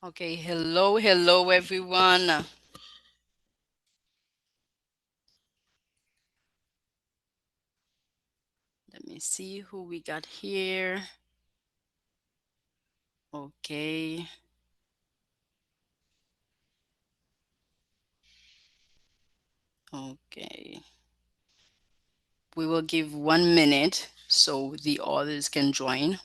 Okay, hello everyone. Let me see who we got here. Okay. Okay. We will give 1 minute so the others can join.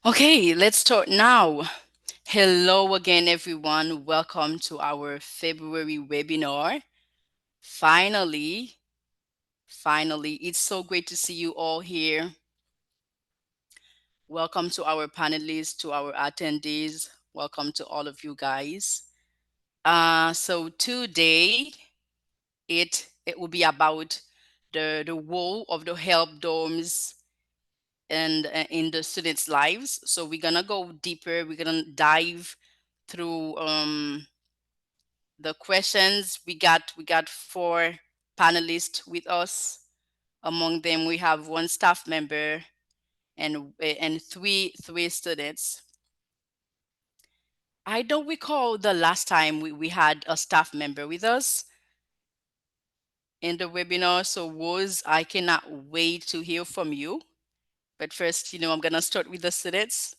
Okay, let's start now. Hello again, everyone. Welcome to our February webinar. Finally, finally, it's so great to see you all here. Welcome to our panelists, to our attendees. Welcome to all of you guys. So today it will be about the role of the help dorms and in the students' lives. So we're gonna go deeper. We're gonna dive through the questions. We got 4 panelists with us. Among them, we have 1 staff member and three students. I don't recall the last time we had a staff member with us in the webinar. So Rose, I cannot wait to hear from you. But first, I'm gonna start with the students.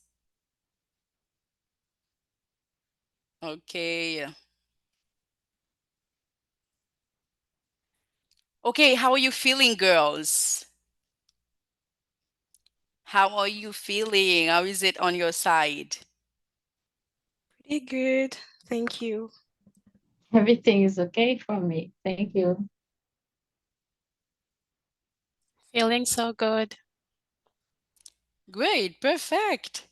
Okay. Okay, how are you feeling, girls? How are you feeling? How is it on your side? Pretty good. Thank you. Everything is okay for me. Thank you. Feeling so good. Great, perfect.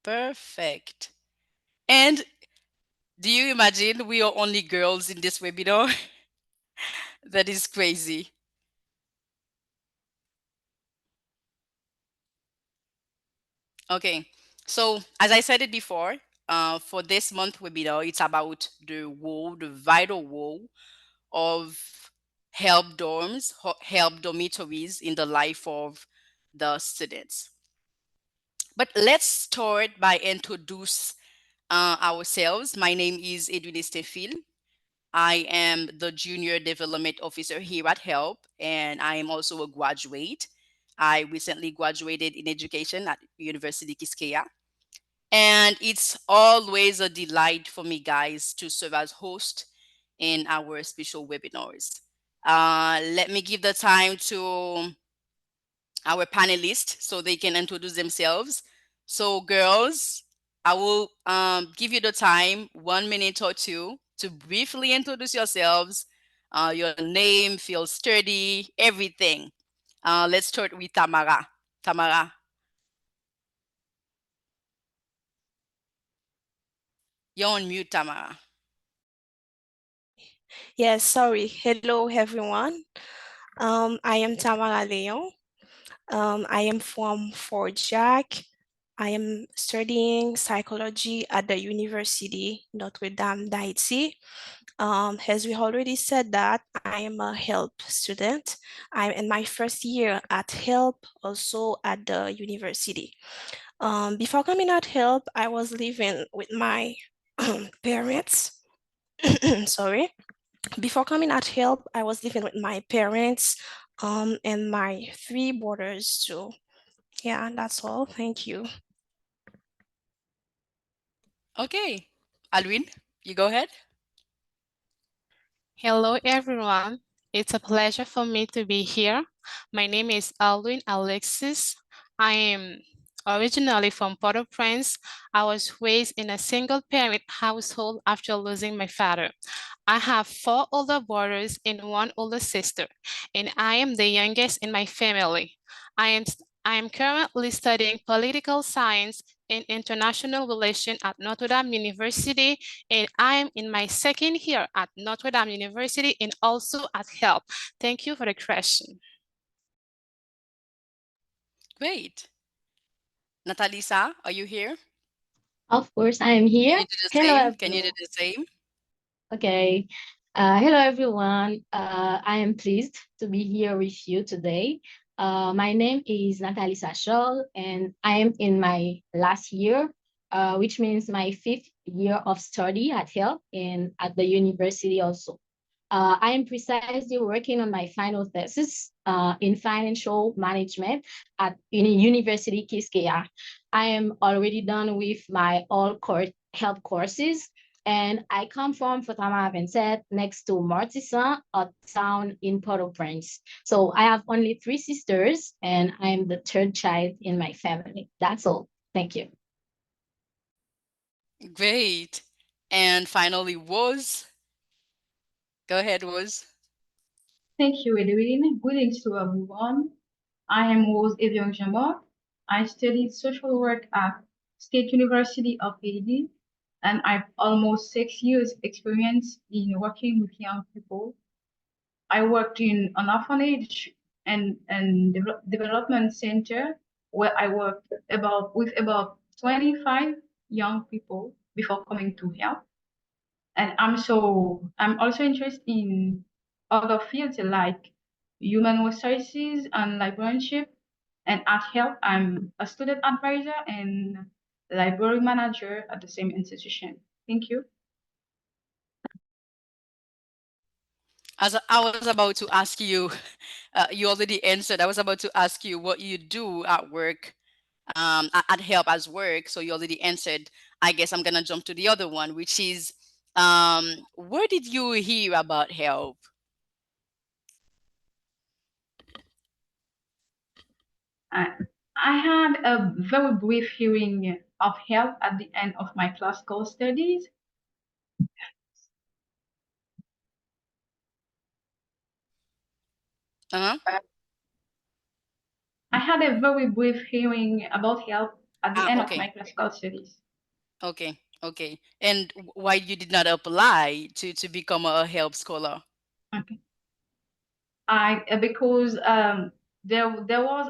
Perfect. And do you imagine we are only girls in this webinar? That is crazy. Okay, so as I said it before, for this month webinar, it's about the vital role of help dormitories in the life of the students. But let's start by introduce ourselves. My name is Edwin Estefil. I am the Junior Development Officer here at HELP, and I am also a graduate. I recently graduated in education at University Quisqueya. And it's always a delight for me, guys, to serve as host in our special webinars. Let me give the time to our panelists so they can introduce themselves. So, girls, I will give you the time, 1 minute or two, to briefly introduce yourselves, your name, feel sturdy, everything. Let's start with Tamara. Tamara, you're on mute, Tamara. Yes, sorry. Hello, everyone. I am Tamara Leon. I am from Fort Jack. I am studying psychology at the University Notre Dame d'Haïti. As we already said that I am a HELP student. I'm in my first year at HELP, also at the university. Before coming at HELP, I was living with my parents. Sorry. Before coming at HELP, I was living with my parents and my 3 brothers too. Yeah, that's all. Thank you. Okay. Alwin, you go ahead. Hello, everyone. It's a pleasure for me to be here. My name is Alwin Alexis. I am originally from Port-au-Prince. I was raised in a single-parent household after losing my father. I have 4 older brothers and 1 older sister, and I am the youngest in my family. I am I am currently studying political science and international relations at Notre Dame University, and I am in my second year at Notre Dame University and also at HELP. Thank you for the question. Great. Natalisa, are you here? Of course, I am Can here. you do the Hello, same? Can you do everyone. the same? Okay. Hello, everyone. I am pleased to be here with you today. My name is Nathalie Sachol, and I am in my last year, which means my 5th year of study at HELP and at the university also. I am precisely working on my final thesis in financial management at University Quisqueya. I am already done with my all core HELP courses, and I come from Fotama Vincent next to Martissan, a town in Port-au-Prince. So I have only 3 sisters, and I'm the 3rd child in my family. That's all. Thank you. Great. And finally, Woz. Go ahead, Woz. Thank you, Edwin. Greetings to everyone. I am Rose Evian Jamor. I studied social work at State University of Haiti, and I've almost 6 years experience in working with young people. I worked in an orphanage and development center where I worked with about 25 young people before coming to help. And I'm also interested in other fields like human resources and librarianship. And at HELP, I'm a student advisor and library manager at the same institution. Thank you. As I was about to ask you, you already answered. I was about to ask you what you do at work, at help as work. So you already answered. I guess I'm gonna jump to the other one, which is, where did you hear about help? I, I had a very brief hearing of HELP at the end of my classical studies. Uh-huh. I had a very brief hearing about HELP at the end of my Okay. classical studies. Okay. Okay. And why you did not apply to become a help scholar? Okay. Because there was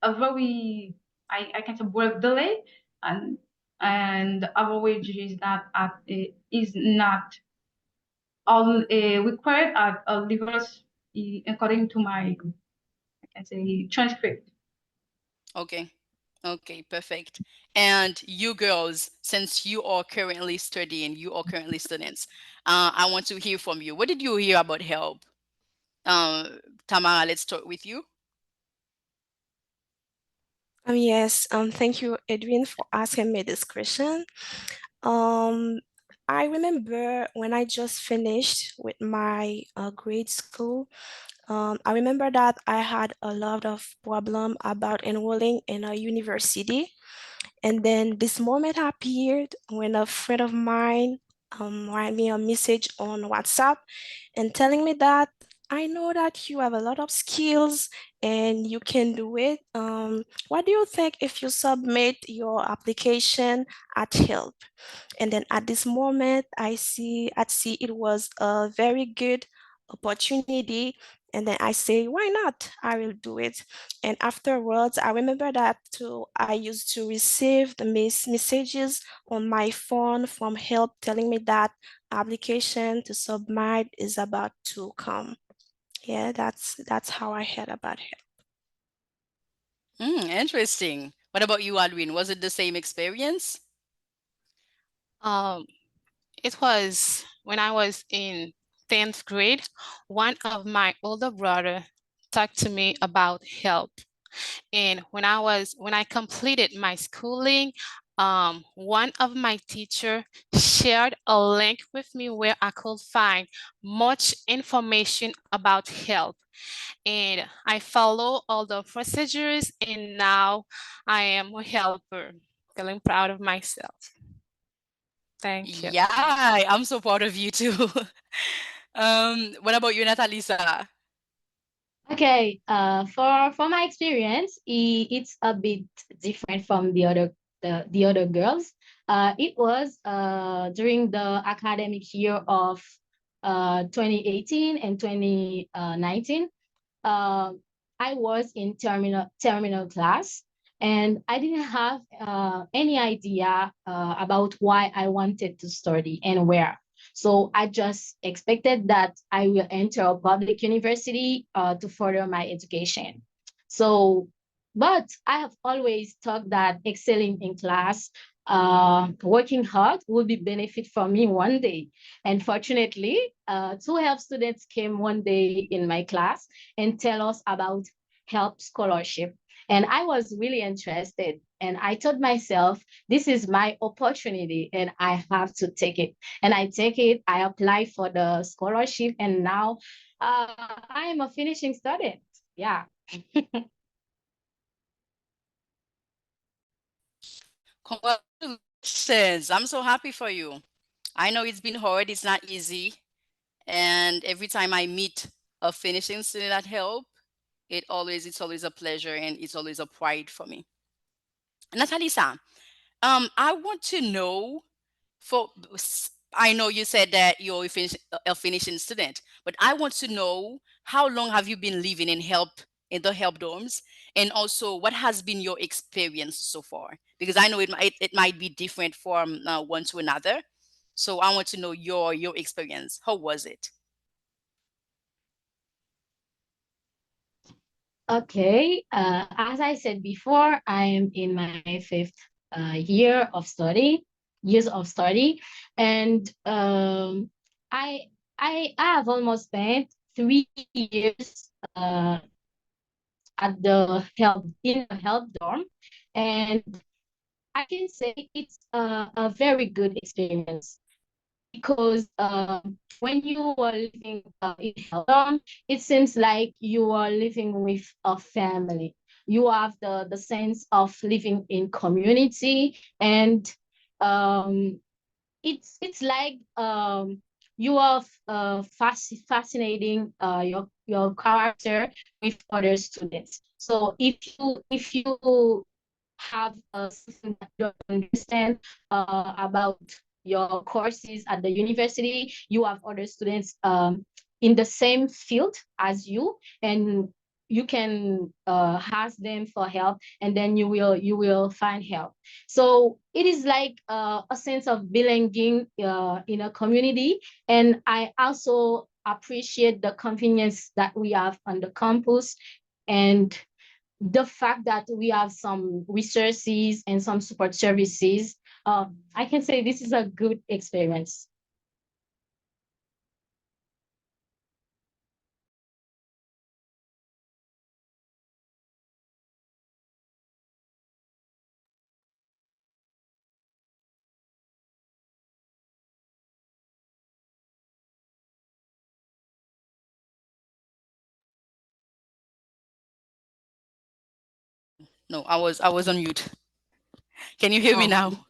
a very I can say work delay and our wage is not all required at levels according to my I can say transcript. Okay. Okay, perfect. And you girls, since you are currently studying, you are currently students, I want to hear from you. What did you hear about help? Tamara, let's start with you. Yes, thank you, Edwin, for asking me this question. Um, I remember when I just finished with my grade school, I remember that I had a lot of problem about enrolling in a university. And then this moment appeared when a friend of mine write me a message on WhatsApp and telling me that I know that you have a lot of skills and you can do it. What do you think if you submit your application at HELP? And then at this moment, I see it was a very good opportunity. And then I say, why not? I will do it. And afterwards, I remember that too, I used to receive the messages on my phone from HELP telling me that application to submit is about to come. Yeah, that's how I heard about it. Interesting. What about you, Alwin? Was it the same experience? Um, it was when I was in 10th grade, one of my older brother talked to me about help. And when I completed my schooling, one of my teacher shared a link with me where I could find much information about help. And I follow all the procedures, and now I am a helper. Feeling proud of myself. Thank you. Yeah, I'm so proud of you too. What about you, Natalisa? Okay, for my experience, it's a bit different from the other girls. It was during the academic year of 2018 and 2019. uh, I was in terminal class, and I didn't have any idea about why I wanted to study and where. So I just expected that I will enter a public university to further my education. So, but I have always thought that excelling in class, working hard will be benefit for me one day. And fortunately, two health students came one day in my class and tell us about help scholarship. And I was really interested. And I told myself, this is my opportunity and I have to take it. And I take it, I apply for the scholarship, and now I am a finishing student. Yeah. Congratulations. I'm so happy for you. I know it's been hard, it's not easy. And every time I meet a finishing student at Help, it's always a pleasure and it's always a pride for me. Natalisa, I want to know I know you said that you're a finishing student, but I want to know how long have you been living in the help dorms, and also what has been your experience so far? Because I know it might be different from one to another, so I want to know your experience. How was it? Okay, as I said before, I am in my fifth years of study, and I I have almost spent 3 years at the help in the help dorm, and I can say it's a very good experience because when you are living in Helton, it seems like you are living with a family. You have the sense of living in community, and um, it's like you are fascinating your character with other students. So if you have something that you don't understand about your courses at the university, you have other students in the same field as you, and you can ask them for help, and then you will find help. So it is like a sense of belonging in a community. And I also appreciate the convenience that we have on the campus, and the fact that we have some resources and some support services. I can say this is a good experience. No, I was on mute. Can you hear me Oh, now?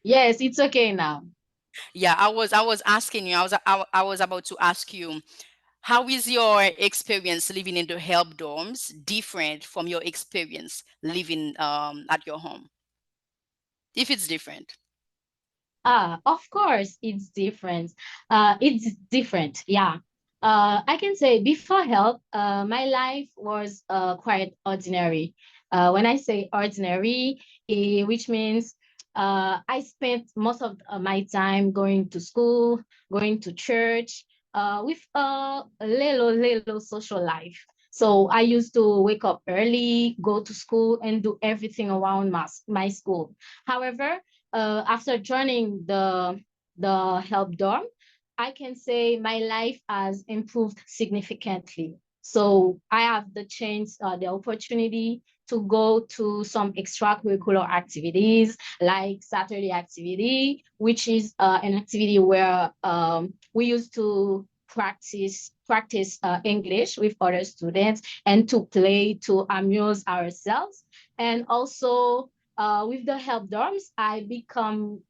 yes, it's okay now. Yeah, I was asking you. I was about to ask you, how is your experience living in the help dorms different from your experience living at your home? If it's different. Of course, it's different. It's different, yeah. I can say before help, my life was quite ordinary. When I say ordinary, which means I spent most of my time going to school, going to church, with a little social life. So I used to wake up early, go to school, and do everything around my school. However, after joining the help dorm, I can say my life has improved significantly. So I have the opportunity to go to some extracurricular activities like Saturday activity, which is an activity where we used to practice English with other students and to play to amuse ourselves. And also with the help dorms, I become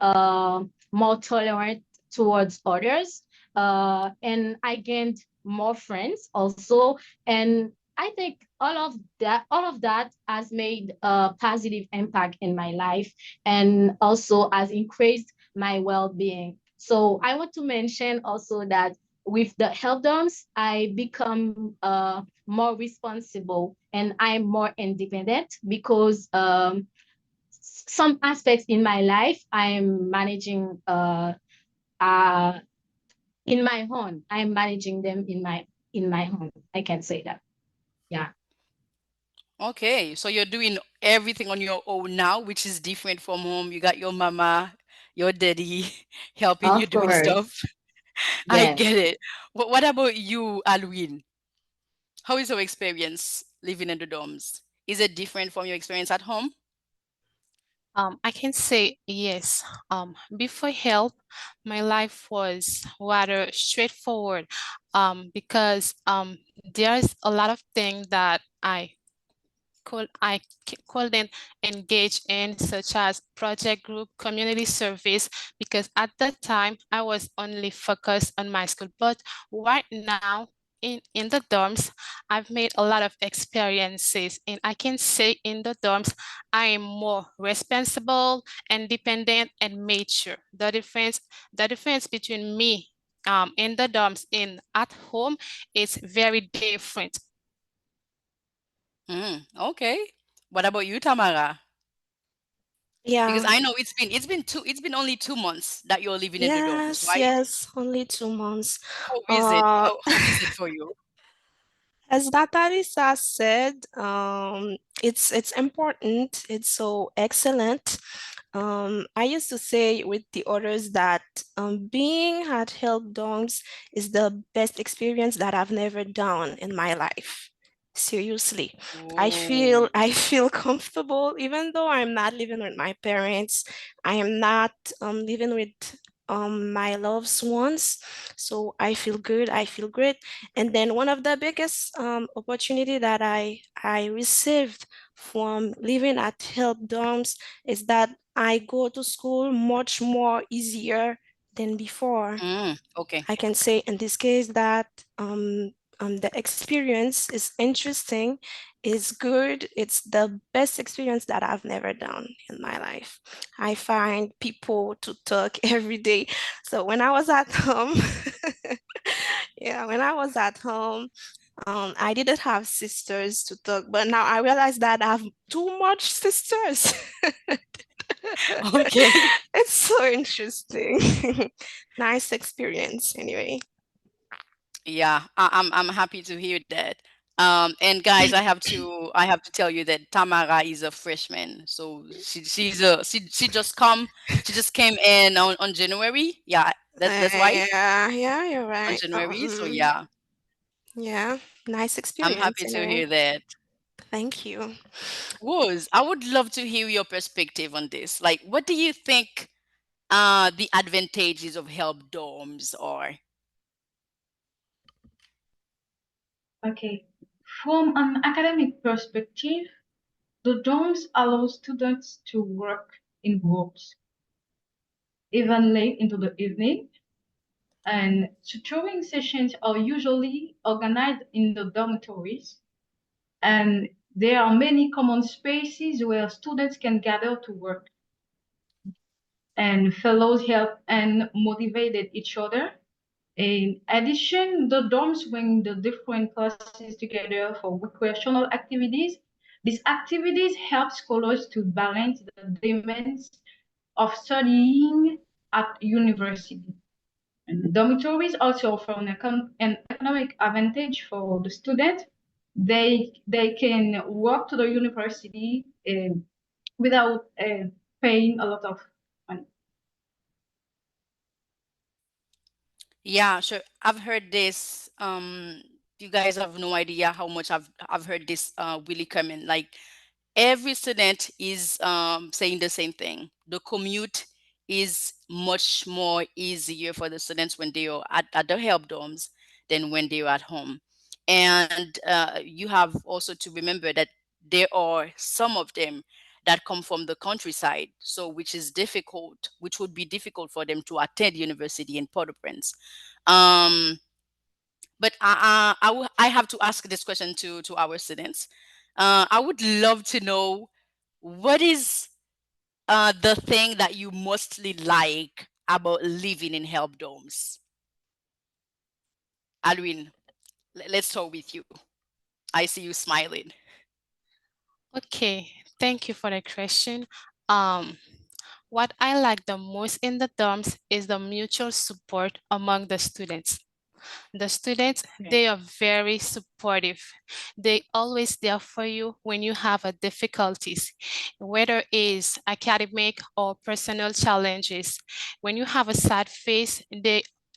more tolerant towards others, and I gained more friends also. And I think all of that has made a positive impact in my life and also has increased my well-being. So I want to mention also that with the help dorms, I become more responsible and I'm more independent because some aspects in my life I'm managing uh in my own. I'm managing them in my home. I can say that. Yeah. Okay, so you're doing everything on your own now, which is different from home. You got your mama, your daddy helping you Of doing course. stuff. I Yes. get it. What about you, Alwin? How is your experience living in the dorms? Is it different from your experience at home? I can say yes. Before help, my life was rather straightforward. Because there's a lot of things that couldn't engage in, such as project group, community service, because at that time I was only focused on my school. But right now, in the dorms, I've made a lot of experiences, and I can say in the dorms, I am more responsible, independent, and mature. The difference between me in the dorms and at home is very different. Okay. What about you, Tamara? Because Yeah. I know it's been only 2 months that you're living in the dorms, Yes, right? yes, only 2 months. How is it? Uh, How is it for you? as Natalisa said, it's important. It's so excellent. I used to say with the others that being at help dorms is the best experience that I've never done in my life. Seriously, I Oh. feel I feel comfortable even though I'm not living with my parents. I am not living with my loved ones. So I feel good. I feel great. And then one of the biggest opportunity that I received from living at help dorms is that I go to school much more easier than before. Okay. I can say in this case that the experience is interesting, is good. It's the best experience that I've never done in my life. I find people to talk every day. So when I was at home, yeah, when I was at home, I didn't have sisters to talk, but now I realize that I have too much sisters. Okay. It's so interesting. Nice experience anyway. Yeah, I'm happy to hear that. And guys, I have to tell you that Tamara is a freshman, so she just came in on January. Yeah, that's right, Yeah, you're on right. January. So yeah, Yeah, nice I'm experience happy to anyway. hear that. Thank you. I would love to hear your perspective on this. Like, what do you think the advantages of help dorms are? Okay. From an academic perspective, the dorms allow students to work in groups, even late into the evening, and tutoring sessions are usually organized in the dormitories, and there are many common spaces where students can gather to work, and fellows help and motivated each other. In addition, the dorms bring the different classes together for recreational activities. These activities help scholars to balance the demands of studying at university. And dormitories also offer an economic advantage for the student. They can walk to the university without paying a lot of money. Yeah, sure. I've heard this. You guys have no idea how much I've heard this really coming. Like every student is saying the same thing. The commute is much more easier for the students when they are at the help dorms than when they are at home. And you have also to remember that there are some of them that come from the countryside, so which would be difficult for them to attend university in Port-au-Prince. Um, But I have to ask this question to our students. I would love to know what is the thing that you mostly like about living in help dorms. Alwin, let's start with you. I see you smiling. Okay, thank you for the question. Um, what I like the most in the dorms is the mutual support among the students. The students, they are very supportive. They always there for you when you have a difficulties, whether it's academic or personal challenges. When you have a sad face,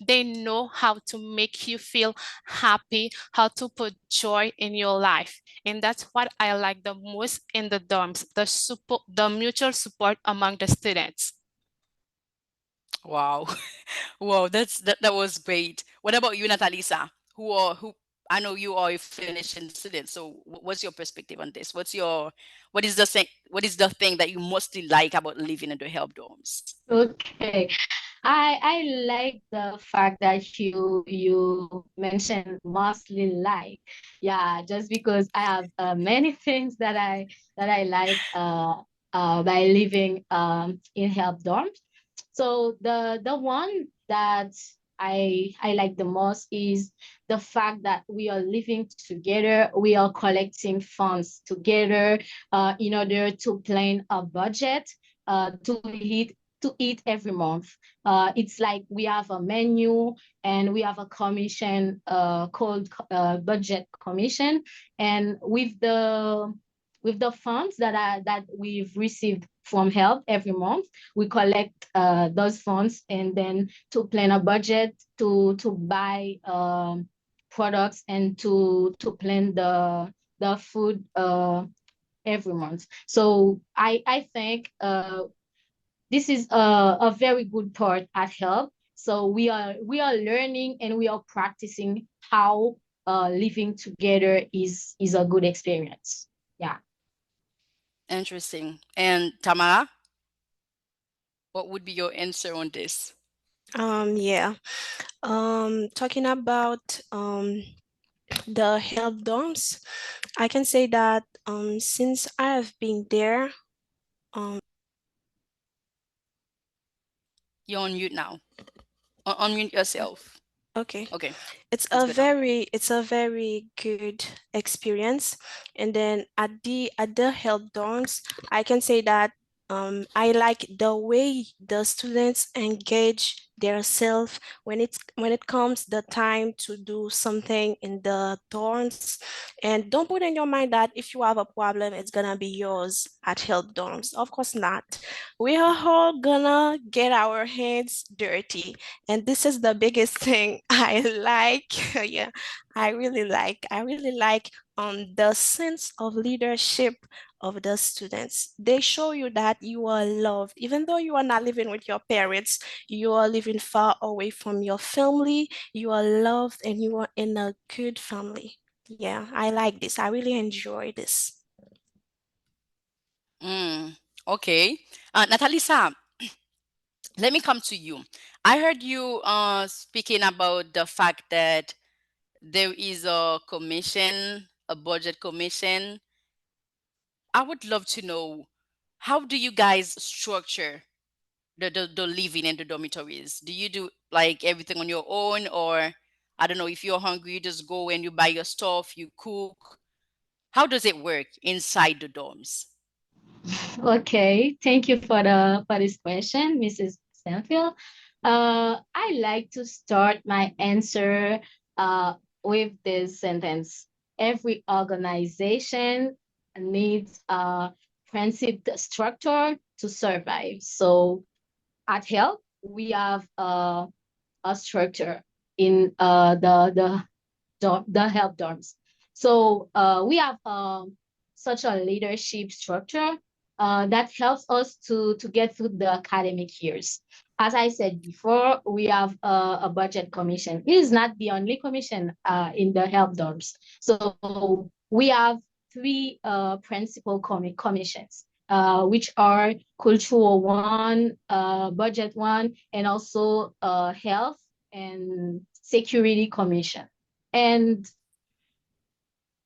they know how to make you feel happy, how to put joy in your life. And that's what I like the most in the dorms, the support, the mutual support among the students. Wow. Wow, that was great. What about you, Natalisa? Who I know you are a finishing student. So what's your perspective on this? What is the thing that you mostly like about living in the help dorms? Okay. I like the fact that you mentioned mostly like. Yeah, just because I have many things that I like by living in help dorms. So the one that I like the most is the fact that we are living together, we are collecting funds together in order to plan a budget to eat every month. It's like we have a menu and we have a commission called budget commission, and with the funds that we've received from help every month, we collect those funds and then to plan a budget to buy products and to plan the food every month. So I think this is a very good part at help. So we are learning and we are practicing how living together is a good experience. Yeah. Interesting. And Tamara, what would be your answer on this? Yeah. Talking about the help dorms, I can say that since I have been there, um, You're on mute now. Unmute yourself. okay. Okay, It's that's better. it's a very good experience. And then at the help dorms, I can say that I like the way the students engage their self when it comes the time to do something in the dorms. And don't put in your mind that if you have a problem, it's gonna be yours at help dorms. Of course not. We are all gonna get our hands dirty, and this is the biggest thing I like. Yeah, I really like the sense of leadership of the students. They show you that you are loved. Even though you are not living with your parents, you are living far away from your family, you are loved and you are in a good family. Yeah, I like this. I really enjoy this. Mm, okay. Natalisa, let me come to you. I heard you speaking about the fact that there is a commission, a budget commission. I would love to know, how do you guys structure the living in the dormitories? Do you do like everything on your own, or I don't know, if you're hungry, you just go and you buy your stuff, you cook? How does it work inside the dorms? Okay, thank you for this question, Mrs. Stanfield. I like to start my answer with this sentence. Every organization needs a principal structure to survive. So at Help, we have a structure in the help dorms. So we have such a leadership structure that helps us to get through the academic years. As I said before, we have a budget commission. It is not the only commission in the help dorms. So we have three principal commissions, which are cultural one, budget one, and also health and security commission. And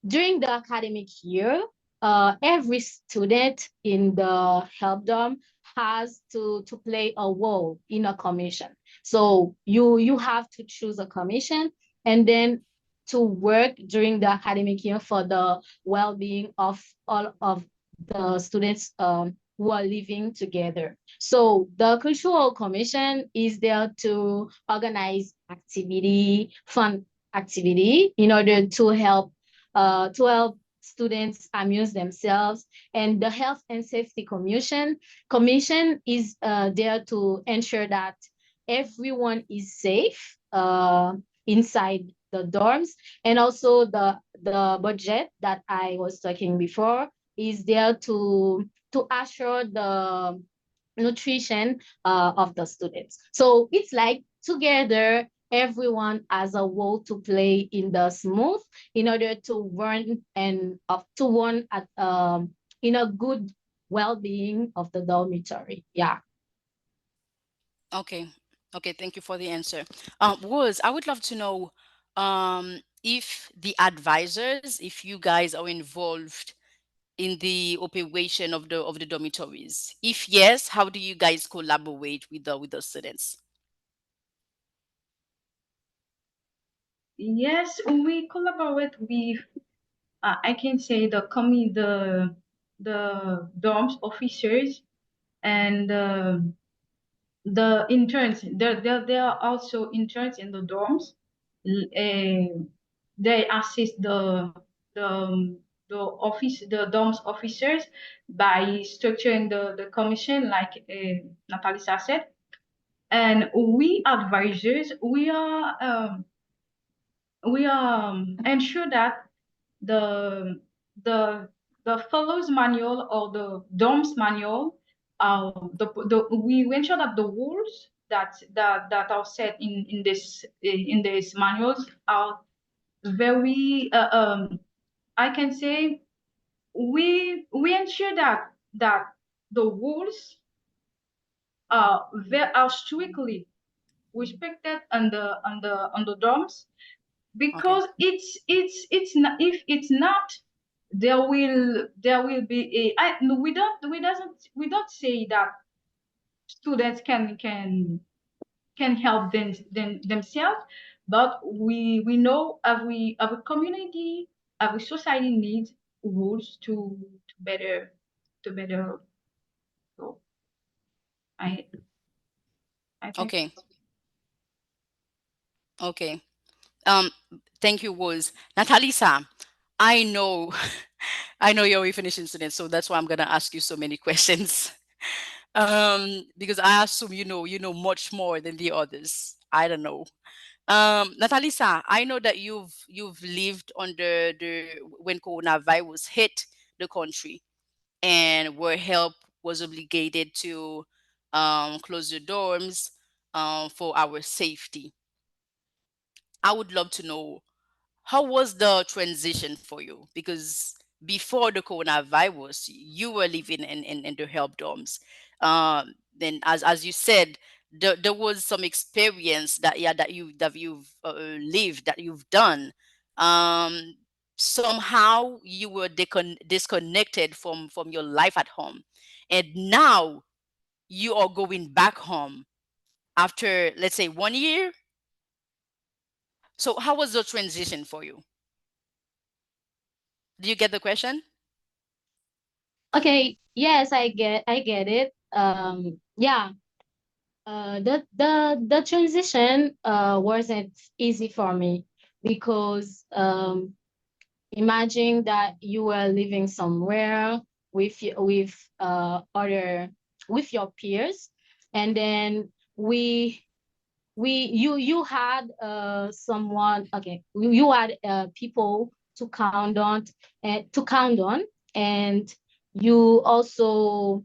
during the academic year, every student in the help dorm has to play a role in a commission. So you have to choose a commission and then to work during the academic year for the well-being of all of the students who are living together. So the cultural commission is there to organize activity, fun activity in order to help students amuse themselves. And the Health and Safety Commission is there to ensure that everyone is safe inside the dorms. And also the budget that I was talking before is there to assure the nutrition of the students. So it's like together everyone has a role to play in the smooth in order to run and to run at in a good well-being of the dormitory. Yeah. Okay. Okay, thank you for the answer. Woods, I would love to know if the advisors, if you guys are involved in the operation of the dormitories. If yes, how do you guys collaborate with the students? Yes, we collaborate with, I can say the dorms officers and the interns. There are also interns in the dorms. They assist the dorms officers by structuring the commission, like Natalie said. And we advisors, we ensure that the the the fellows manual or the dorms manual, we ensure that the rules that are set in this manuals are very I can say we ensure that the rules are strictly respected on the dorms, Okay. because it's not, if it's not, there will be a no, we don't say that students can help themselves, but we know every community, every society needs rules to better go. I I think. Okay. Okay. Um, Thank you, Woods. Natalisa, I know I know you're a finishing student, so that's why I'm gonna ask you so many questions. Because I assume you know much more than the others. I don't know. Natalisa, I know that you've lived under the when coronavirus hit the country and where help was obligated to close the dorms for our safety. I would love to know, how was the transition for you? Because before the coronavirus, you were living in the help dorms. Then, as you said, there was some experience that you've lived, that you've done. Um, Somehow you were disconnected from your life at home, and now you are going back home after, let's say, 1 year. So, how was the transition for you? Do you get the question? Okay. Yes, I get it. Yeah. The transition wasn't easy for me because imagine that you were living somewhere with other with your peers, and then you had someone, okay, you had people to count on, and you also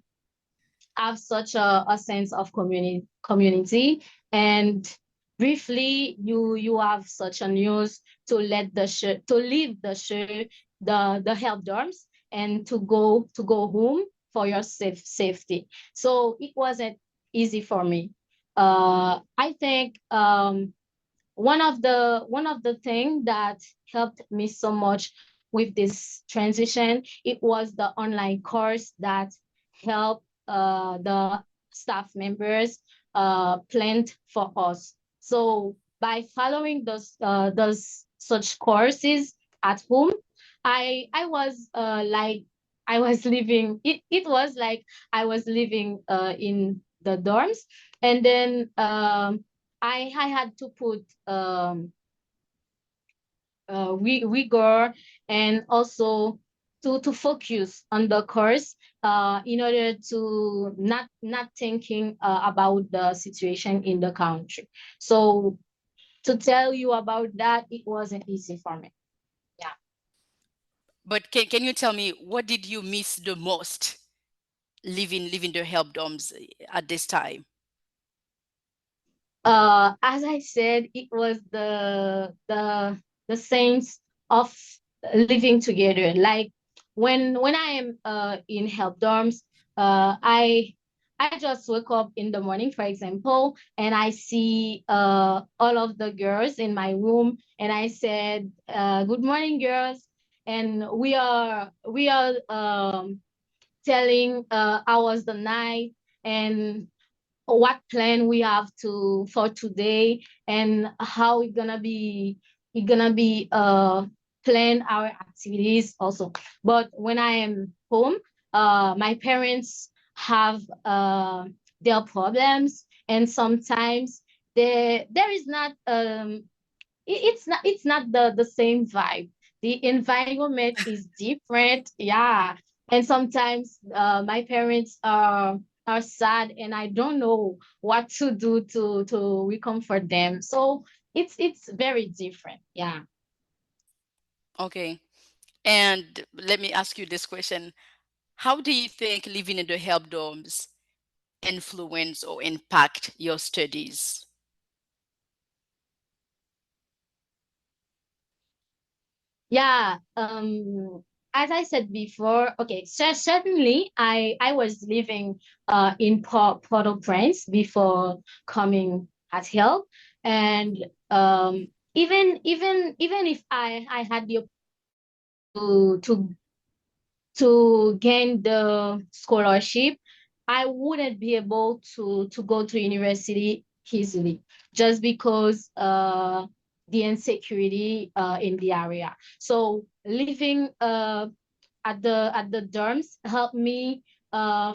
have such a sense of community. And briefly, you have such a news to to leave the help dorms and to go home for your safety. So it wasn't easy for me. I think one of the thing that helped me so much with this transition, it was the online course that helped the staff members planned for us. So by following those such courses at home, I was like I was living it was like I was living in the dorms, and then I had to put rigor, and also to focus on the course in order to not thinking about the situation in the country. So to tell you about that, it wasn't easy for me. Yeah. But can you tell me what did you miss the most living the help dorms at this time? As I said, it was the sense of living together. Like when I am in help dorms, I just wake up in the morning, for example, and I see all of the girls in my room, and I said, "Good morning, girls," and we are telling how was the night, and what plan we have to for today, and how we gonna be plan our activities also. But when I am home, my parents have their problems, and sometimes there is not it's not the same vibe. The environment is different, yeah. And sometimes my parents are sad, and I don't know what to do to comfort them. So it's very different, yeah. Okay. And let me ask you this question. How do you think living in the help dorms influence or impact your studies? Yeah, as I said before, okay, so certainly I was living in Port-au-Prince before coming at Hill, and even if I had the to gain the scholarship, I wouldn't be able to go to university easily, just because the insecurity in the area. So living at the dorms helped me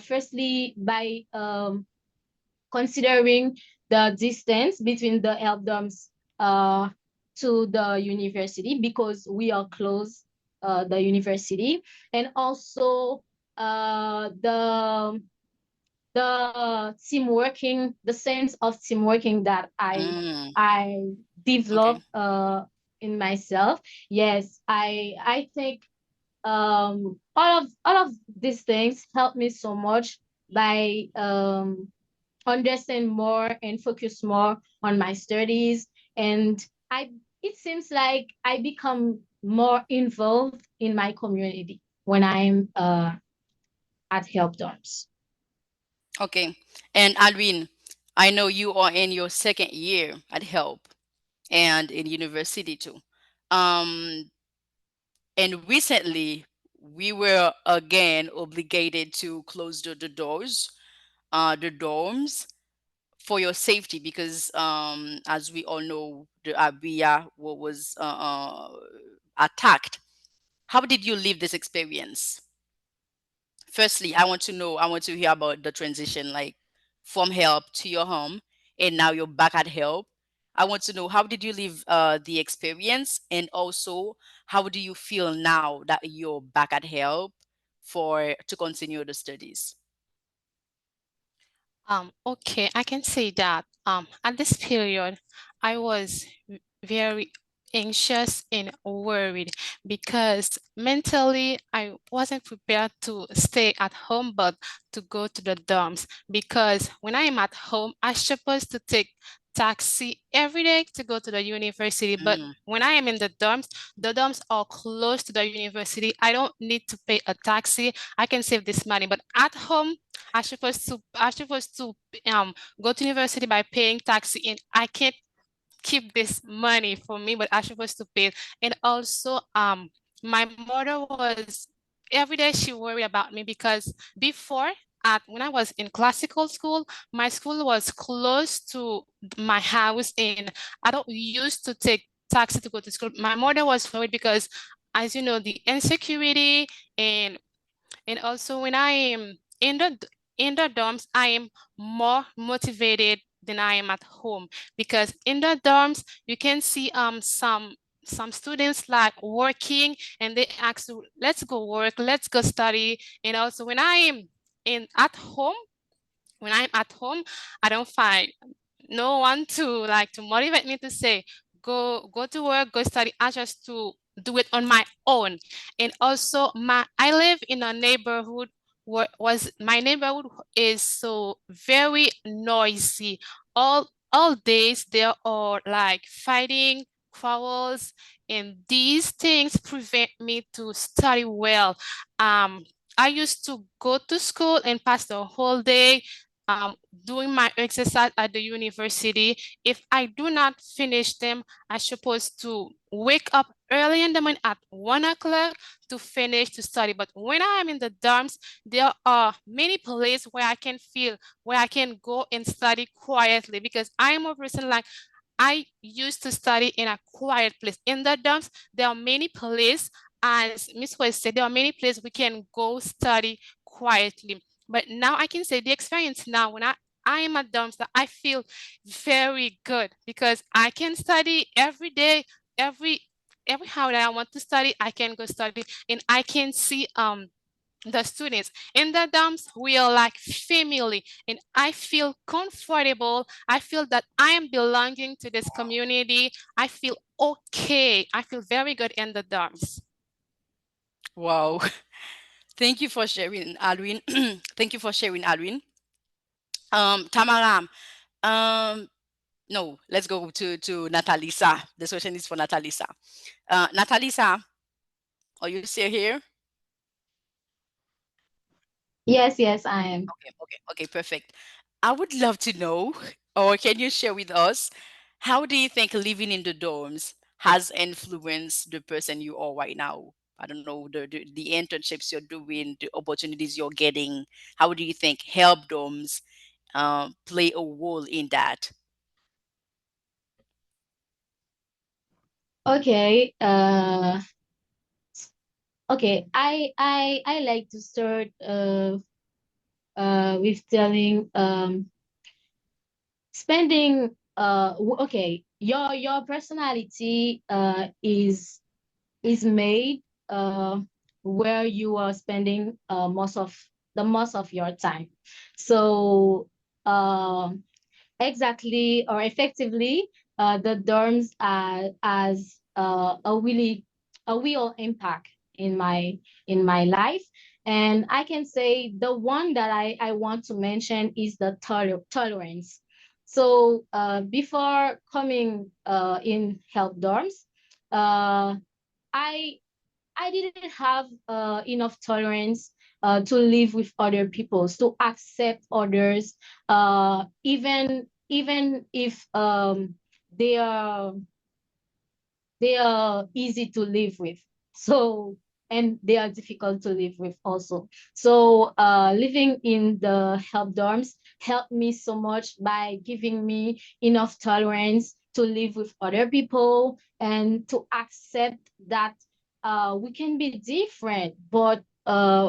firstly by considering the distance between the help dorms uh, to the university, because we are close the university, and also the team working, the sense of team working that I Mm, I okay. developed in myself. Yes, I think all of these things help me so much by understand more and focus more on my studies, and I it seems like I become more involved in my community when I'm at help dorms. Okay. And Alvin, I know you are in your second year at help and in university too. Um, and recently we were again obligated to close the doors, the dorms for your safety because as we all know the Abia was attacked. How did you live this experience? Firstly, I want to hear about the transition, like from help to your home, and now you're back at help. I want to know how did you live the experience, and also how do you feel now that you're back at help for to continue the studies? Okay, I can say that at this period, I was very anxious and worried because mentally I wasn't prepared to stay at home but to go to the dorms, because when I am at home, I'm supposed to take taxi every day to go to the university, but Mm, when I am in the dorms are close to the university. I don't need to pay a taxi. I can save this money, but at home I supposed to go to university by paying taxi, and I can't keep this money for me, but I supposed to pay it. And also, my mother was every day she worried about me because before at when I was in classical school, my school was close to my house, and I don't used to take taxi to go to school. My mother was worried because, as you know, the insecurity and also when I am in the dorms, I am more motivated than I am at home because in the dorms you can see some students like working and they ask you, let's go work, let's go study. And also when I am in at home, when I'm at home, I don't find no one to like to motivate me to say go to work, go study. I just to do it on my own. And also I live in a neighborhood where was my neighborhood is so very noisy. All days there are like fighting, quarrels, and these things prevent me to study well. I used to go to school and pass the whole day doing my exercise at the university. If I do not finish them, I'm supposed to wake up early in the morning at 1 o'clock to finish to study. But when I am in the dorms, there are many places where I can go and study quietly because I am a person like I used to study in a quiet place. In the dorms, there are many places, as Miss West said, there are many places we can go study quietly. But now I can say the experience now when I am at dorms that I feel very good because I can study every day, every every how that I want to study, I can go study and I can see the students in the dorms. We are like family and I feel comfortable. I feel that I am belonging to this community. I feel okay. I feel very good in the dorms. Wow. Thank you for sharing, Alwin. Thank you for sharing, Alwin. Tamaram. Um, no, let's go to Natalisa. This question is for Natalisa. Natalisa, are you still here? Yes, I am. Okay, perfect. I would love to know, or can you share with us, how do you think living in the dorms has influenced the person you are right now? I don't know, the internships you're doing, the opportunities you're getting. How do you think help dorms play a role in that? Okay. Okay. I like to start with telling spending okay, your personality is made where you are spending most of your time. So exactly or effectively, the dorms as a real impact in my life. And I can say the one that I want to mention is the tolerance. So before coming in help dorms, uh, I I didn't have enough tolerance to live with other people, to accept others, even if they are they are easy to live with. So and they are difficult to live with also. So living in the help dorms helped me so much by giving me enough tolerance to live with other people and to accept that we can be different, but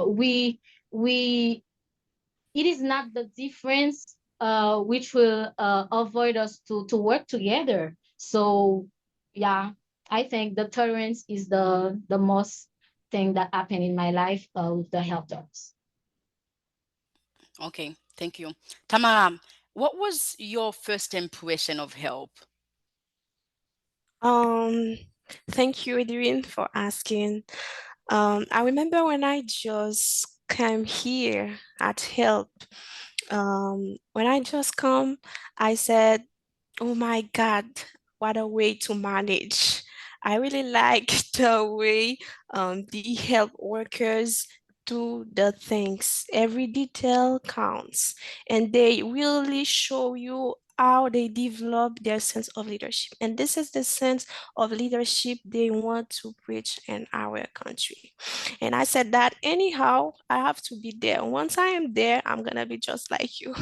we it is not the difference which will avoid us to work together. So yeah, I think the tolerance is the most thing that happened in my life with the health dogs. Okay, thank you. Tamaram, what was your first impression of help? Um, Thank you, Edwin, for asking. I remember when I just came here at Help. When I just come, I said, "Oh my God, what a way to manage." I really like the way the help workers do the things. Every detail counts, and they really show you how they develop their sense of leadership. And this is the sense of leadership they want to preach in our country. And I said that anyhow, I have to be there. Once I am there, I'm gonna be just like you.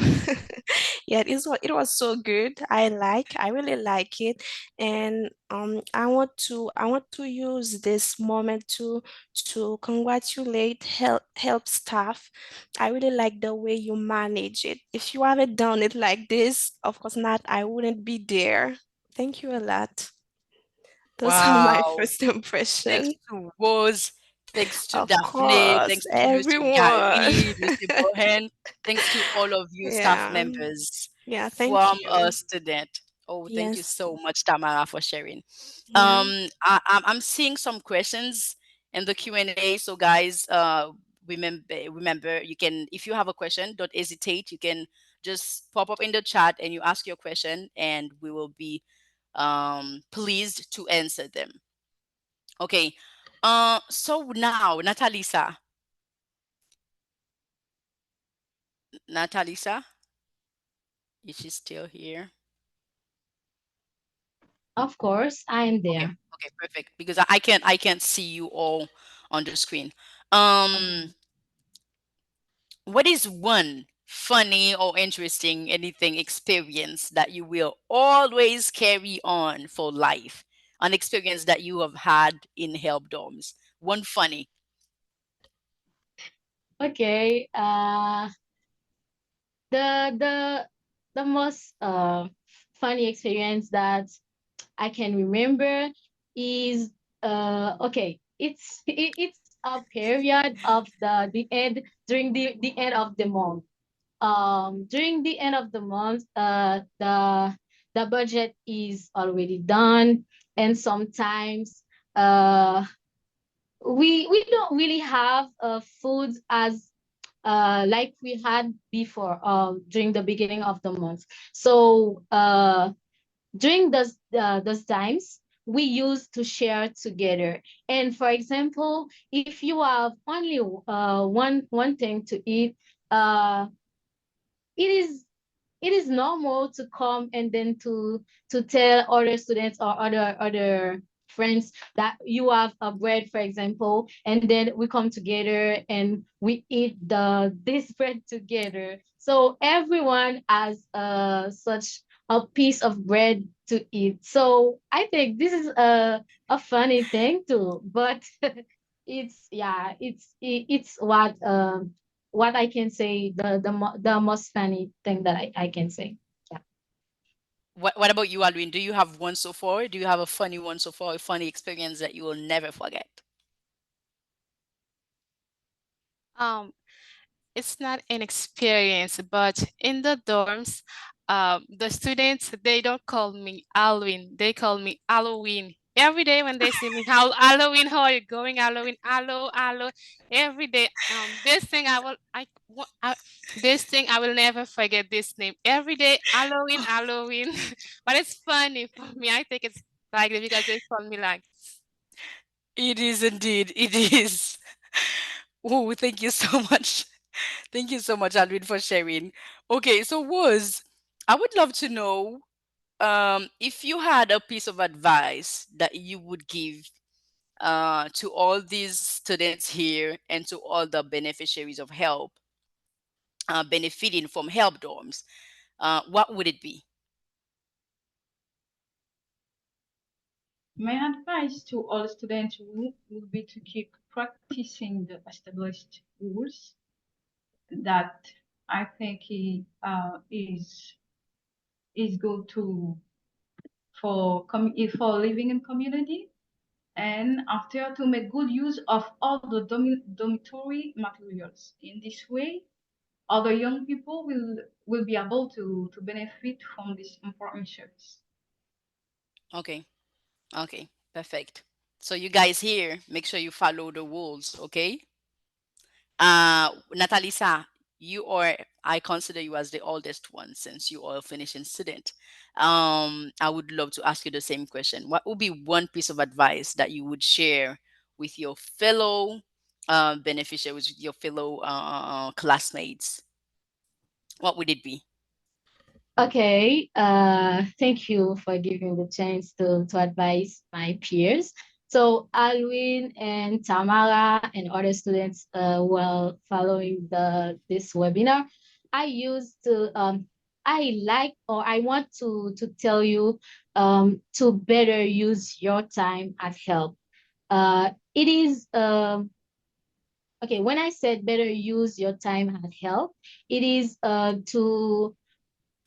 Yeah, it was so good. I really like it. And I want to use this moment to congratulate help staff. I really like the way you manage it. If you haven't done it like this, of course not, I wouldn't be there. Thank you a lot. Those are my Wow. first Thanks impression. to Rose, thanks to Of Daphne, course, thanks to Monsieur everyone. Gary, Monsieur Bohen, thanks to all of you staff Yeah. members Yeah, from thank a you. student. Oh, thank you Yes. so much, Tamara, for sharing. Yeah. I'm seeing some questions in the Q&A. So guys, remember you can, if you have a question, don't hesitate. You can just pop up in the chat and you ask your question, and we will be pleased to answer them. Okay. So now, Natalisa, is she still here? Of course, I am Okay, there. okay, perfect. Because I can't see you all on the screen. Okay. Um, what is one funny or interesting anything experience that you will always carry on for life? An experience that you have had in help dorms. One funny. Okay. The the most funny experience that I can remember is okay. It's a period of the end during the end of the month. During the end of the month, the budget is already done, and sometimes we don't really have food as like we had before during the beginning of the month. So during those times we used to share together. And for example, if you have only one thing to eat, uh it is normal to come and then to tell other students or other friends that you have a bread, for example, and then we come together and we eat the this bread together. So everyone has such a piece of bread to eat. So I think this is a funny thing too, but it's yeah, it's what I can say, the most funny thing that I can say. Yeah. What about you, Alwin? Do you have one so far? Do you have a funny one so far? A funny experience that you will never forget? Um, it's not an experience, but in the dorms, the students, they don't call me Halloween, they call me Halloween. Every day when they see me, how Halloween, how are you going? Halloween, hello, hello. Every day, this thing I will never forget this name. Every day, Halloween, Halloween. But it's funny for me. I think it's like because they call me like. It is indeed. It is. Oh, thank you so much. Thank you so much, Alvin, for sharing. Okay, so I would love to know if you had a piece of advice that you would give to all these students here and to all the beneficiaries of help benefiting from help dorms, what would it be? My advice to all students would be to keep practicing the established rules that I think is good to for living in community, and after to make good use of all the dormitory materials. In this way, other young people will be able to benefit from this important service. Okay, okay, perfect. So you guys here, make sure you follow the rules, okay? Natalisa, I consider you as the oldest one since you are a finishing student. I would love to ask you the same question. What would be one piece of advice that you would share with your fellow beneficiaries, with your fellow classmates? What would it be? Okay, thank you for giving the chance to advise my peers. So Alwin and Tamara and other students while following this webinar, I used to I like or I want to tell you to better use your time at help. It is okay, when I said better use your time at help, it is to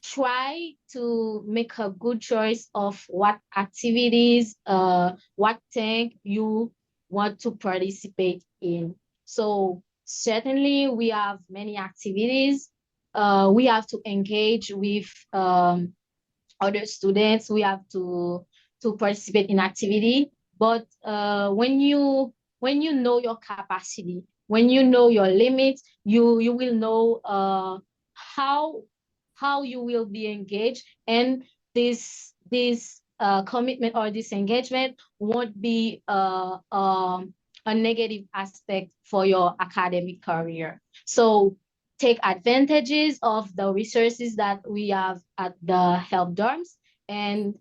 try to make a good choice of what activities, what thing you want to participate in. So certainly we have many activities. We have to engage with other students. We have to participate in activity. But when you know your capacity, when you know your limits, you will know how how you will be engaged, and this commitment or this engagement won't be a negative aspect for your academic career. So take advantages of the resources that we have at the help dorms, and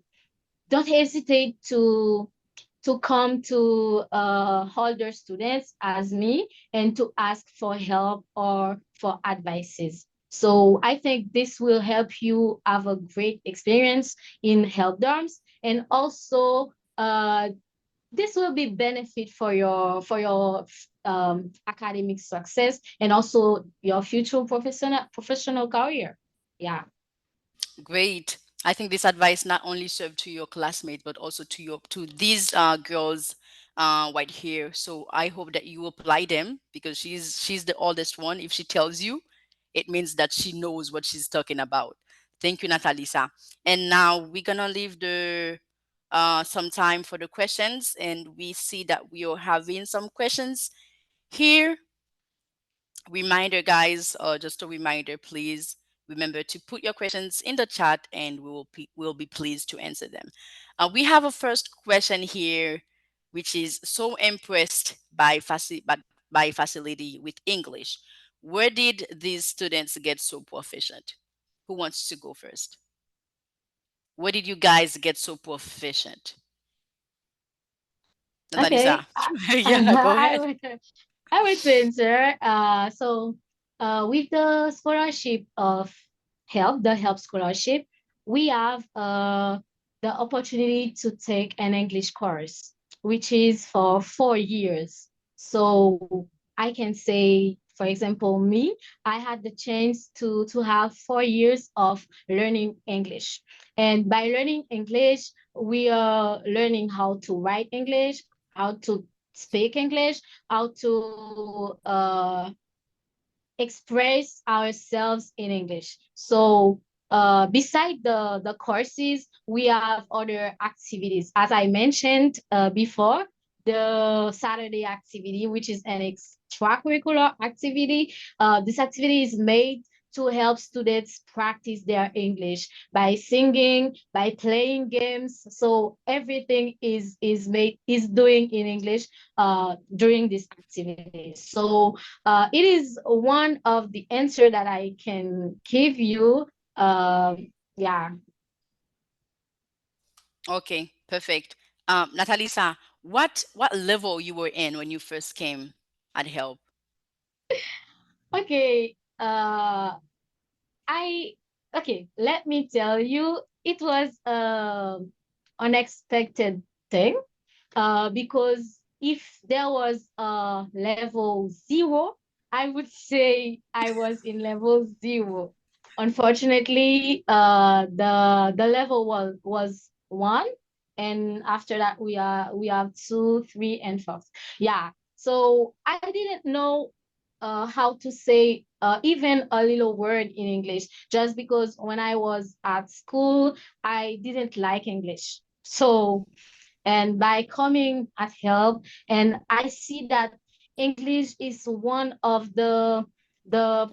don't hesitate to come to older students as me and to ask for help or for advices. So I think this will help you have a great experience in help dorms, and also this will be benefit for your academic success and also your future professional career. Yeah. Great. I think this advice not only served to your classmates but also to your to these girls right here. So I hope that you apply them because she's the oldest one. If she tells you, it means that she knows what she's talking about. Thank you, Natalisa. And now we're gonna leave the some time for the questions, and we see that we are having some questions here. Reminder, guys, just a reminder, please remember to put your questions in the chat and we'll be pleased to answer them. We have a first question here, which is so impressed by facility with English. Where did these students get so proficient? Who wants to go first? Where did you guys get so proficient? Okay. Natalisa. Yeah, go I ahead. will I will answer. With the scholarship of help, the help scholarship, we have the opportunity to take an English course, which is for 4 years. So I can say, for example, me, I had the chance to have 4 years of learning English. And by learning English, we are learning how to write English, how to speak English, how to express ourselves in English. So beside the courses, we have other activities. As I mentioned before, the Saturday activity, which is an extracurricular activity. This activity is made to help students practice their English by singing, by playing games. So everything is doing in English during this activity. So it is one of the answer that I can give you. Yeah. Okay, perfect. Natalisa, what level you were in when you first came at Help? Okay. I okay. Let me tell you, it was unexpected thing. Because if there was level 0, I would say I was in level 0. Unfortunately, the level was 1, and after that we have 2, 3, and 4. Yeah. So I didn't know how to say even a little word in English, just because when I was at school, I didn't like English. So and by coming at help, and I see that English is one of the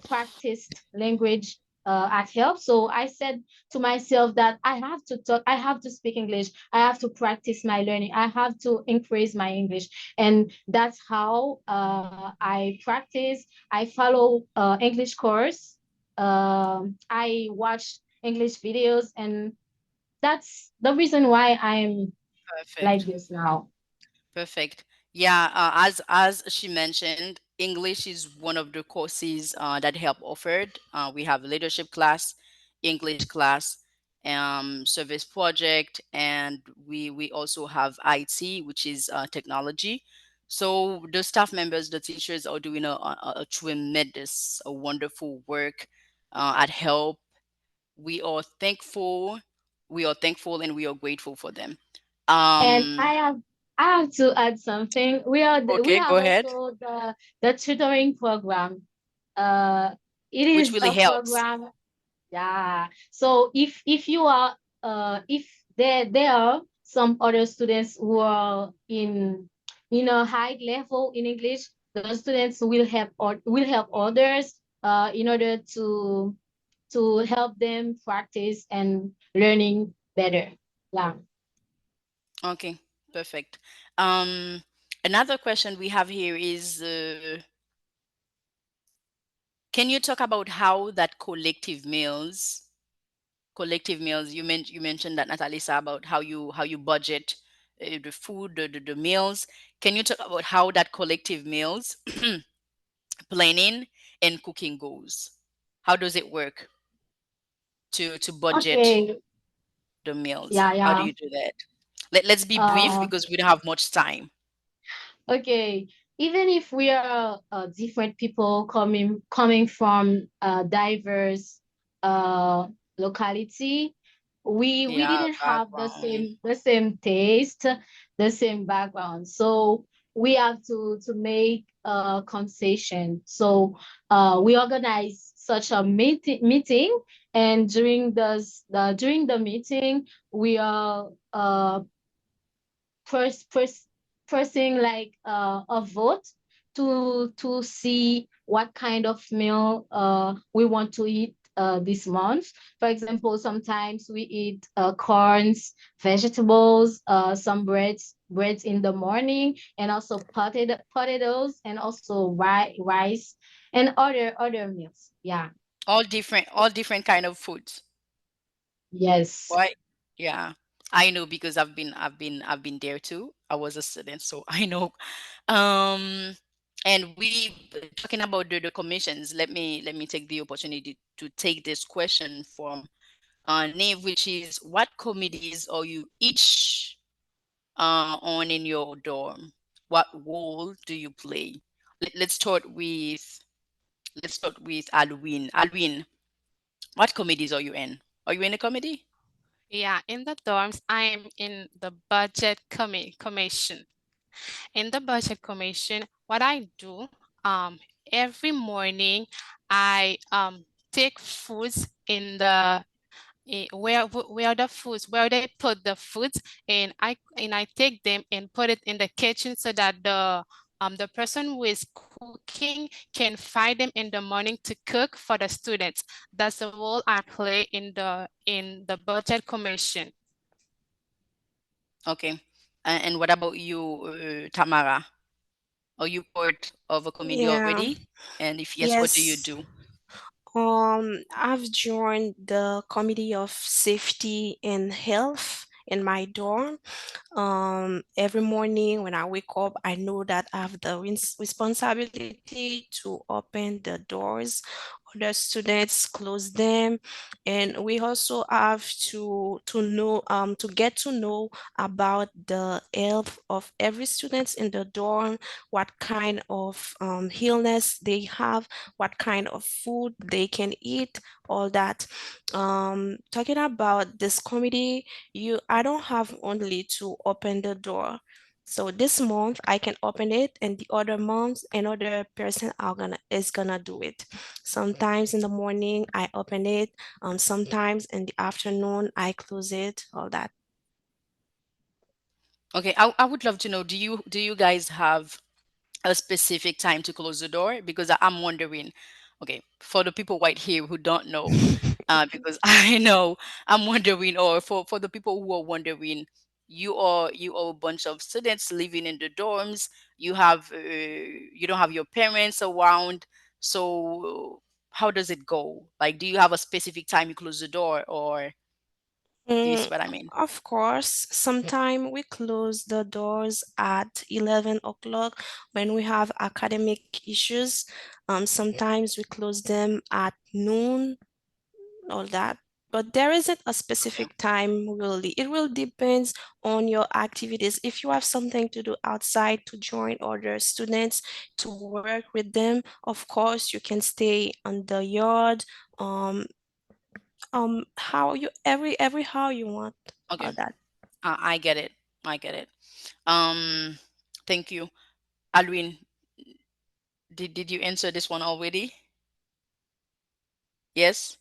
practiced language at help. So I said to myself that I have to talk, I have to speak English, I have to practice my learning, I have to increase my English. And that's how I practice. I follow English course. I watch English videos, and that's the reason why I'm like Perfect. this now. Perfect. Yeah, as she mentioned, English is one of the courses that help offered. We have leadership class, English class, service project, and we also have IT, which is technology. So the staff members, the teachers are doing a tremendous, a wonderful work at help. We are thankful. We are thankful and we are grateful for them. And Um, I have to add something. We okay, go have ahead. also the tutoring program. Uh, it Which is really a helps. program. Yeah. So if you are if there are some other students who are in a high level in English, those students will help others in order to help them practice and learning better. Yeah. Okay, perfect. Um, Another question we have here is, can you talk about how that collective meals, you mentioned that, Natalisa, about how you budget the food, the meals. Can you talk about how that collective meals planning and cooking goes? How does it work to budget Okay. the meals? Yeah, How do yeah. you do that? Let's be brief Uh, because we don't have much time. okay. Even if we are different people coming from diverse uh locality, we Yeah, didn't have background. the same taste, the same background. So we have to make a conversation. So we organize such a meeting, and during the meeting we are first pressing like a vote to see what kind of meal we want to eat this month. For example, sometimes we eat corns, vegetables, some breads in the morning, and also potatoes, and also rice and other meals. Yeah. All different kind of foods. Yes. Right? Yeah. I know because I've been there too. I was a student, so I know. And we talking about the commissions. Let me take the opportunity to take this question from Neve, which is, what committees are you each on in your dorm? What role do you play? Let's start with Alwin. Alwin, what committees are you in? Are you in a committee? Yeah, in the dorms, I am in the budget commission. In the budget commission, what I do, every morning, I take foods in the where the foods where they put the foods, and I take them and put it in the kitchen so that the person who is cooking can find them in the morning to cook for the students. That's the role I play in the budget commission. Okay. And what about you, Tamara? Are you part of a committee Yeah. already? And if yes, what do you Yes. do? I've joined the Committee of Safety and Health in my dorm. Every morning when I wake up, I know that I have the responsibility to open the doors, other students close them, and we also have to know to get to know about the health of every student in the dorm, what kind of illness they have, what kind of food they can eat, all that. Talking about this committee, I don't have only to open the door. So this month I can open it, and the other month another person is gonna do it. Sometimes in the morning I open it, sometimes in the afternoon I close it, all that. Okay, I would love to know, do you guys have a specific time to close the door? Because I'm wondering, okay, for the people right here who don't know, because I know, I'm wondering, or for the people who are wondering, you are a bunch of students living in the dorms. You don't have your parents around, so how does it go? Like, do you have a specific time you close the door, or do you Mm, see what I mean? of course, sometime we close the doors at 11 o'clock when we have academic issues. Sometimes we close them at noon, all that. But there isn't a Okay. specific time really. It will depends on your activities. If you have something to do outside to join other students to work with them, of course you can stay on the yard. Um, how you every how you want all Okay. that. I get it. I get it. Um, Thank you. Alwin, did you answer this one already? Yes?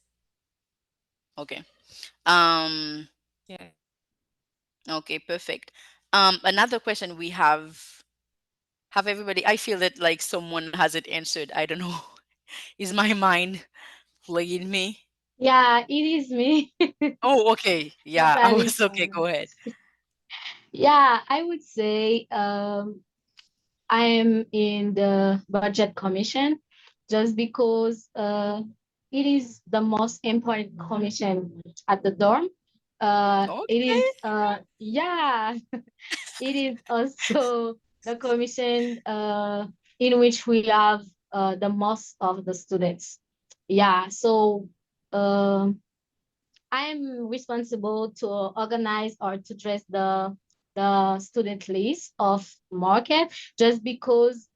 Okay. Um, Yeah. okay, perfect. Another question we have everybody, I feel that like someone hasn't answered. I don't know. Is my mind playing me? Yeah, it is me. Oh, okay. Yeah, I Natalie. was okay. Go ahead. Yeah, I would say I am in the budget commission just because it is the most important commission at the dorm. It Okay. is yeah, it is also the commission in which we have the most of the students. Yeah, so I'm responsible to organize or to dress the student list of market just because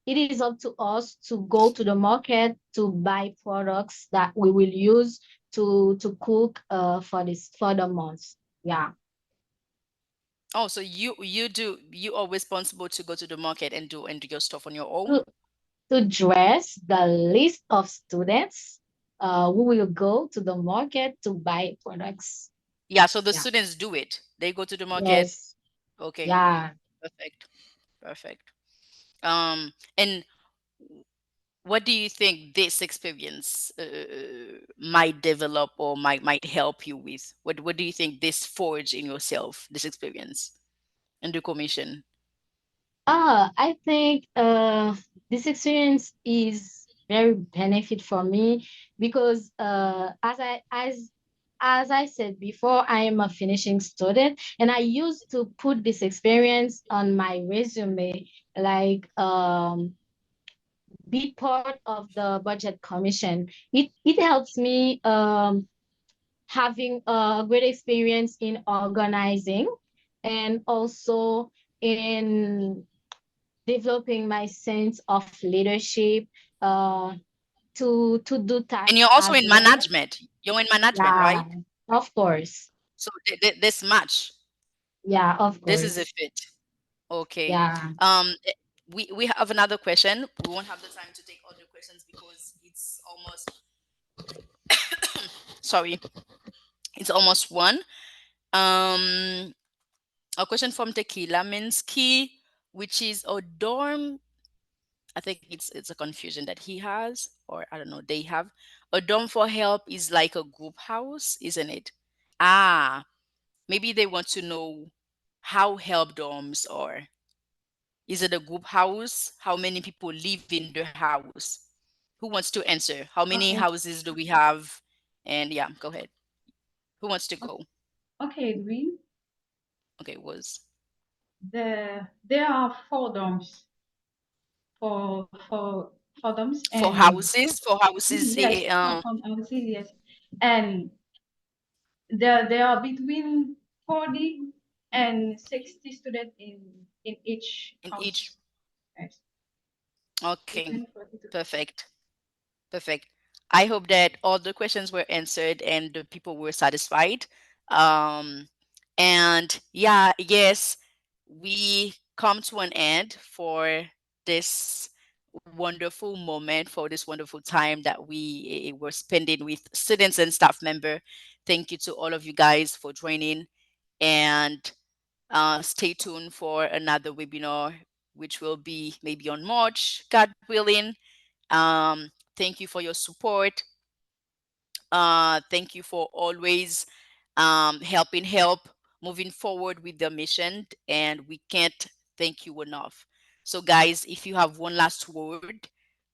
it is up to us to go to the market to buy products that we will use to cook for this for the month. Yeah. Oh, so you are responsible to go to the market and do your stuff on your own? To to dress the list of students who will go to the market to buy products. Yeah, so the Yeah. students do it. They go to the market. Yes. Okay, Yeah. perfect. Perfect. And what do you think this experience might develop or might help you with? What do you think this forge in yourself, this experience and the commission? I think this experience is very benefit for me because as I said before, I am a finishing student and I used to put this experience on my resume, like be part of the budget commission. It helps me having a great experience in organizing and also in developing my sense of leadership uh, to do And tasks you're also as in well. management. You're in management, Yeah, right? of course. So this match, Yeah, of this is a course. fit. Okay. Yeah. We have another question. We won't have the time to take other questions because it's almost sorry, it's almost one. Um, a question from Tequila Minsky, which is a dorm. I think it's a confusion that he has, or I don't know, they have. A dorm for help is like a group house, isn't it? Ah, maybe they want to know how help dorms are. Is it a group house? How many people live in the house? Who wants to answer? How many Okay. houses do we have? And yeah, go ahead. Who wants to go? Okay, Edwin. Okay, was There are four dorms for dorms and for houses, yes, from LC, yes. And there are between 40 and 60 students in each in each. house. Yes, Okay, between 40 to 50. perfect. Perfect. I hope that all the questions were answered and the people were satisfied. Um, and yeah, yes, we come to an end for this wonderful moment, for this wonderful time that we were spending with students and staff member. Thank you to all of you guys for joining, and stay tuned for another webinar, which will be maybe on March, God willing. Thank you for your support. Thank you for always help moving forward with the mission, and we can't thank you enough. So, guys, if you have one last word,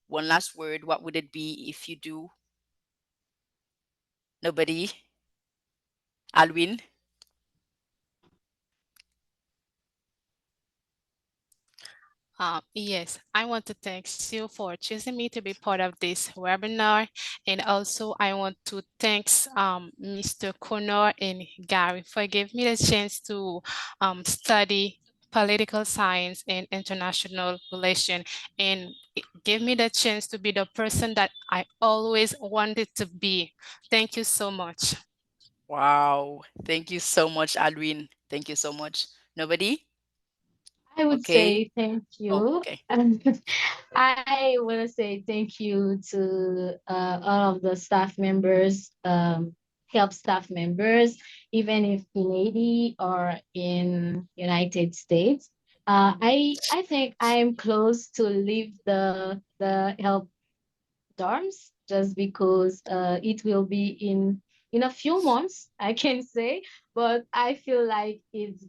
one last word, what would it be if you do? Nobody? Alwin? Yes, I want to thank you for choosing me to be part of this webinar. And also I want to thank Mr. Connor and Gary for giving me the chance to study political science and international relation, and it gave me the chance to be the person that I always wanted to be. Thank you so much. Wow. Thank you so much, Alwin. Thank you so much. Nobody? I would Okay. say thank Oh, you. okay. And I want to say thank you to all of the staff members, help staff members, even if in Haiti or in United States. I think I'm close to leave the help dorms just because it will be in a few months, I can say, but I feel like it's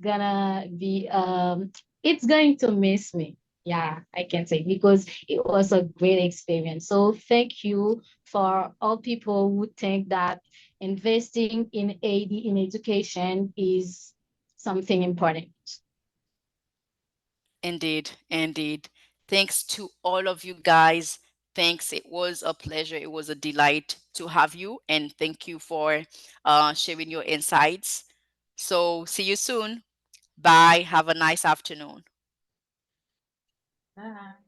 going to miss me. Yeah, I can say, because it was a great experience. So thank you for all people who think that investing in AD in education is something important. Indeed, indeed. Thanks to all of you guys. Thanks. It was a pleasure. It was a delight to have you. And thank you for sharing your insights. So, see you soon. Bye. Have a nice afternoon. Bye.